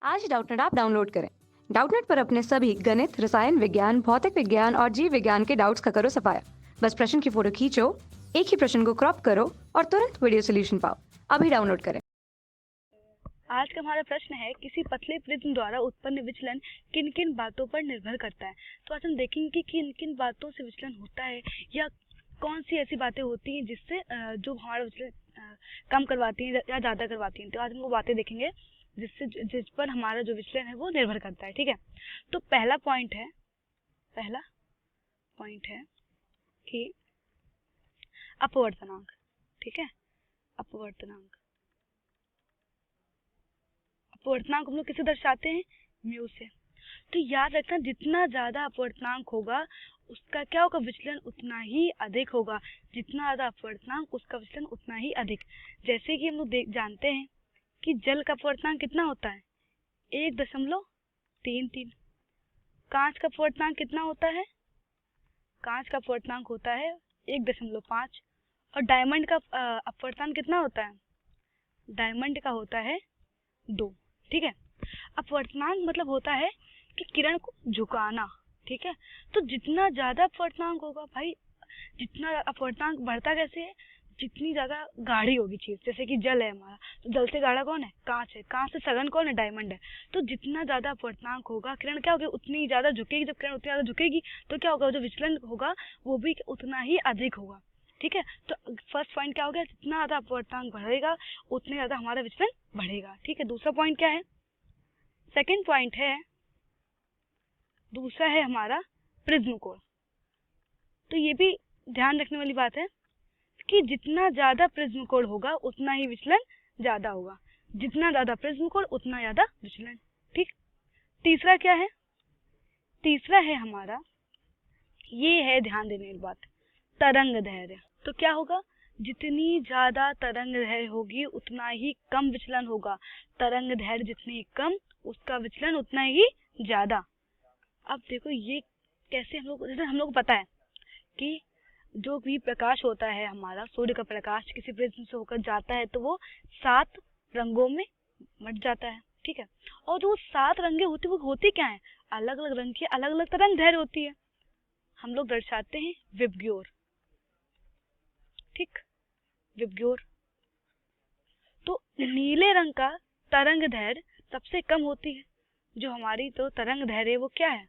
आज Doubtnut app download करें। Doubtnut पर अपने सभी गणित, रसायन विज्ञान, भौतिक विज्ञान और जीव विज्ञान के डाउट्स का करो सफाया। बस प्रश्न की फोटो खींचो, एक ही प्रश्न को क्रॉप करो और तुरंत वीडियो सोल्यूशन पाओ। अभी डाउनलोड करें। आज का हमारा प्रश्न है, किसी पतले प्रिज्म द्वारा उत्पन्न विचलन किन किन बातों पर निर्भर करता है। तो आज हम देखेंगे कि किन किन बातों से विचलन होता है या कौन सी ऐसी बातें होती हैं जिससे जो हमारा विचलन कम करवाती हैं या ज़्यादा करवाती हैं। तो आज हम वो बातें देखेंगे जिस पर हमारा जो विचलन है वो निर्भर करता है। ठीक है, तो पहला पॉइंट है कि अपवर्तनांक। ठीक है, अपवर्तनांक हम लोग किसे दर्शाते हैं? म्यू से। तो याद रखना, जितना ज्यादा अपवर्तनांक होगा उसका क्या होगा, विचलन उतना ही अधिक होगा। जितना ज्यादा अपवर्तनांक उसका विचलन उतना ही अधिक। जैसे कि हम लोग जानते हैं कि जल का अपवर्तनांक कितना होता है? 1.33। कांच का अपवर्तनांक कितना होता है? कांच का अपवर्तनांक होता है 1.5। और डायमंड का अपवर्तनांक कितना होता है? डायमंड का होता है 2। ठीक है, अपवर्तनांक मतलब होता है कि किरण को झुकाना। ठीक है, तो जितना ज्यादा अपवर्तनांक होगा भाई, जितना अपवर्तनांक बढ़ता कैसे है? जितनी ज्यादा गाढ़ी होगी चीज, जैसे कि जल है हमारा, तो जल से गाढ़ा कौन है? कांच है। कांच से सघन कौन है? डायमंड है। तो जितना ज्यादा अपवर्तनांक होगा, किरण क्या होगी? उतनी ज्यादा झुकेगी। जब किरण उतनी ज्यादा झुकेगी तो क्या होगा, जो विचलन होगा वो भी उतना ही अधिक होगा। ठीक है, तो फर्स्ट पॉइंट क्या हो गया? जितना ज्यादा अपवर्तनांक बढ़ेगा उतने ज्यादा हमारा विचलन बढ़ेगा। ठीक है, दूसरा पॉइंट क्या है? सेकेंड पॉइंट है, दूसरा है हमारा प्रिज्म कोण। तो ये भी ध्यान रखने वाली बात है कि जितना ज्यादा प्रिज्म कोण होगा उतना ही विचलन ज्यादा होगा। जितना ज्यादा प्रिज्म कोण उतना ज्यादा विचलन। ठीक, तीसरा क्या है? तीसरा है हमारा, ये है ध्यान देने वाली बात, तरंग दैर्घ्य। तो क्या होगा? जितनी ज्यादा तरंग दैर्घ्य होगी उतना ही कम विचलन होगा। तरंग दैर्घ्य जितनी कम उसका विचलन उतना ही ज्यादा। अब देखो ये कैसे, हम लोग को पता है कि जो भी प्रकाश होता है हमारा, सूर्य का प्रकाश किसी प्रिज्म से होकर जाता है तो वो 7 रंगों में बट जाता है। ठीक है, और जो 7 रंगे होती वो होती क्या है? अलग अलग रंग की अलग अलग तरंग दैर्घ्य होती है। हम लोग दर्शाते हैं विबग्योर। ठीक, विबग्योर। तो नीले रंग का तरंग दैर्घ्य सबसे कम होती है। जो हमारी तो तरंग दैर्घ्य है वो क्या है?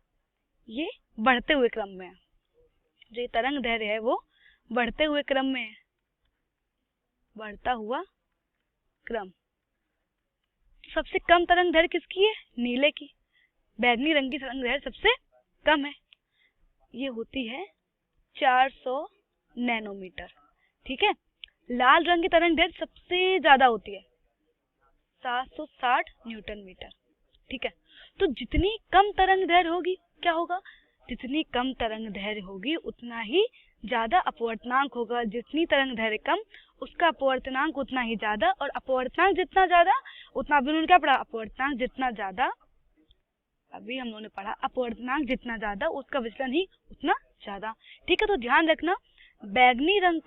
ये बढ़ते हुए क्रम में है। जो ये तरंग दैर्घ्य है वो बढ़ते हुए क्रम में है। बढ़ता हुआ क्रम। सबसे कम तरंग दैर्घ्य किसकी है? नीले की। बैगनी रंग की तरंग दैर्घ्य सबसे कम है, ये होती है 400 नैनोमीटर। ठीक है, लाल रंग की तरंग दैर्घ्य सबसे ज्यादा होती है, 760 न्यूटन मीटर। ठीक है, तो जितनी कम तरंग दैर्घ्य होगी क्या होगा? जितनी कम तरंग दैर्घ्य होगी उतना ही ज्यादा अपवर्तनांक होगा। जितनी तरंग दैर्घ्य कम उसका अपवर्तनांक उतना ही ज्यादा। और अपवर्तनांक जितना ज्यादा उतना, अभी उन्होंने क्या पढ़ा? अपवर्तनांक जितना ज्यादा, अभी हम लोगों ने पढ़ा अपवर्तनांक जितना ज्यादा उसका विचलन ही उतना ज्यादा। ठीक है, तो ध्यान रखना, बैगनी रंग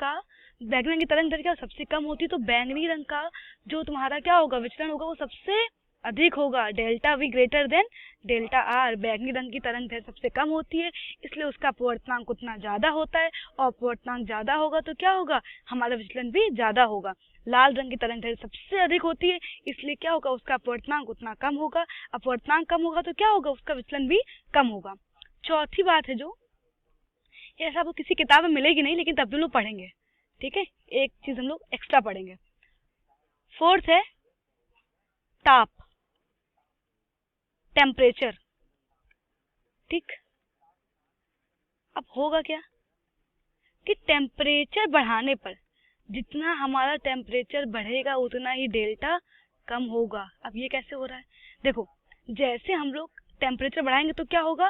की तरंग दैर्घ्य क्या सबसे कम होती है, तो बैगनी रंग का जो तुम्हारा क्या होगा, विचलन होगा, वो सबसे अधिक होगा। Delta V greater than delta R. बैगनी रंग की तरंग दैर्घ्य सबसे कम होती है, इसलिए उसका अपवर्तनांक उतना ज्यादा होता है। और अपवर्तनांक ज्यादा होगा तो क्या होगा? हमारा विचलन भी ज्यादा होगा। लाल रंग की तरंग दैर्घ्य सबसे अधिक होती है, इसलिए क्या होगा? उसका अपवर्तनांक उतना कम होगा। अपवर्तनांक कम होगा तो क्या होगा? उसका विचलन भी कम होगा। चौथी बात है, जो ये ऐसा आपको किसी किताब में मिलेगी नहीं, लेकिन तब भी लोग पढ़ेंगे। ठीक है, एक चीज हम लोग एक्स्ट्रा पढ़ेंगे। फोर्थ है ताप, टेम्परेचर। ठीक, अब होगा क्या कि टेम्परेचर बढ़ाने पर, जितना हमारा टेम्परेचर बढ़ेगा उतना ही डेल्टा कम होगा। अब ये कैसे हो रहा है? देखो, जैसे हम लोग टेम्परेचर बढ़ाएंगे तो क्या होगा?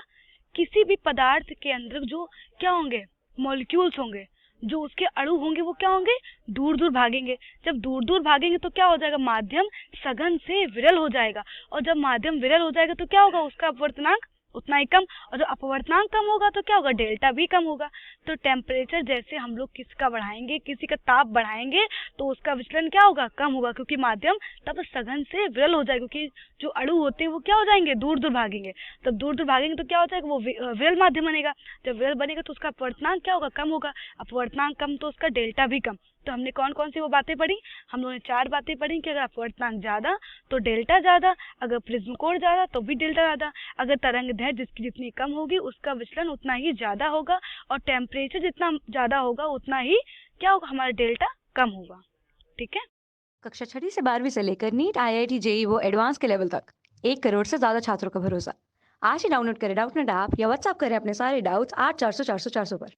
किसी भी पदार्थ के अंदर जो क्या होंगे? मॉलिक्यूल्स होंगे, जो उसके अणु होंगे वो क्या होंगे? दूर दूर भागेंगे। जब दूर दूर भागेंगे तो क्या हो जाएगा? माध्यम सघन से विरल हो जाएगा। और जब माध्यम विरल हो जाएगा तो क्या होगा? उसका अपवर्तनांक उतना ही कम, और जो अपवर्तनांक कम होगा तो क्या होगा, डेल्टा भी कम होगा। तो टेम्परेचर जैसे हम लोग किसका बढ़ाएंगे, किसी का ताप बढ़ाएंगे तो उसका विचलन क्या होगा, कम होगा, क्योंकि माध्यम तब सघन से विरल हो जाएगा, क्योंकि जो अणु होते हैं वो क्या हो जाएंगे, दूर दूर भागेंगे। तब दूर दूर भागेंगे तो क्या हो जाएगा, वो विरल माध्यम बनेगा। जब विरल बनेगा तो उसका अपवर्तनांक क्या होगा, कम होगा। अपवर्तनांक कम तो उसका डेल्टा भी कम। तो हमने कौन कौन सी वो बातें पढ़ी, हम लोगों ने 4 बातें पढ़ी कि अगर अपवर्तनांक ज्यादा तो डेल्टा ज्यादा, अगर प्रिज्म कोण ज्यादा तो भी डेल्टा ज्यादा, अगर तरंग दैर्घ्य जिसकी जितनी कम होगी उसका विचलन उतना ही ज्यादा होगा, और टेम्परेचर जितना ज्यादा होगा उतना ही क्या होगा, हमारा डेल्टा कम होगा। ठीक है। कक्षा 6वीं से 12वीं से लेकर नीट, IIT, जेईई वो एडवांस के लेवल तक 1 करोड़ से ज्यादा छात्रों का भरोसा। आज ही डाउनलोड करें डाउटनेट ऐप या व्हाट्सएप करें अपने सारे डाउट्स 8400 400 400 पर।